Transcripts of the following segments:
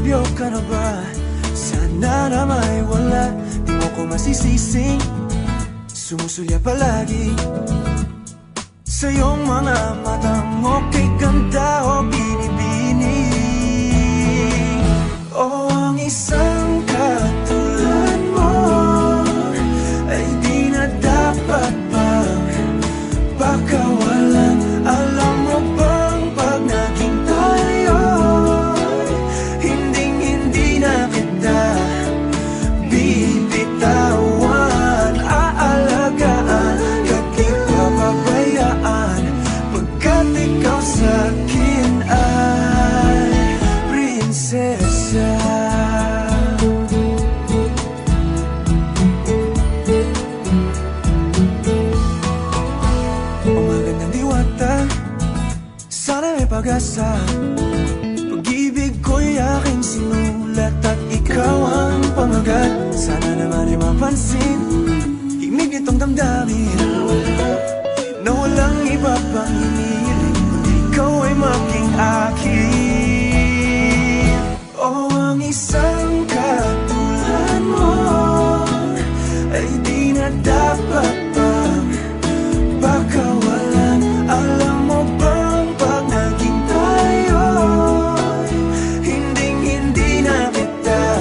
Nagkakambyo ka na ba? Sana na may wala. Di mo ko masisising sumusulya palagi sa iyong mga matang okay ganda o binibini. O ang isang katulad mo ay di na dapat bang pakawalan. Alam mo bang pag naging tayo, hinding-hindi na kita bibitawan. Aalagaan at di papabayaan, pagkat ikaw sa'kin ay prinsesa. Umagandang diwata, sana may pag-asa. Pag-ibig ko'y aking sinulat at ikaw ang pamagat. Sana naman ay mapansin himig nitong damdamin na walang iba pang hinihiling kundi ikaw ay maging akin. O ang isang katulad mo ay di na dapat pang pakawalan. Alam mo bang pag naging tayo, hinding-hindi na kita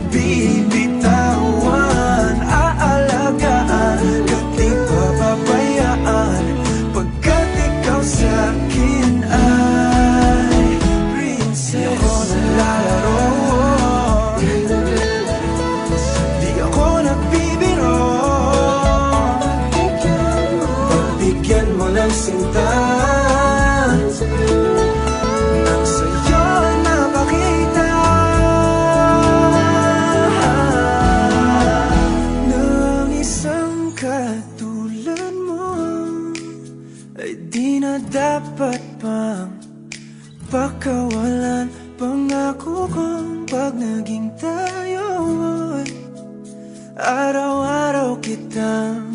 bibitawan. Aalagaan at di papabayaan, pagkat ikaw sa'kin ay prinsesa. Di ako naglalaro, di ako nagbibiro. Pagbigyan mo ng sinta, nang sa'yo napakita ng isang katulad mo ay di na dapat pang pakawalan. Pangako kong pag naging tayo, araw-araw kitang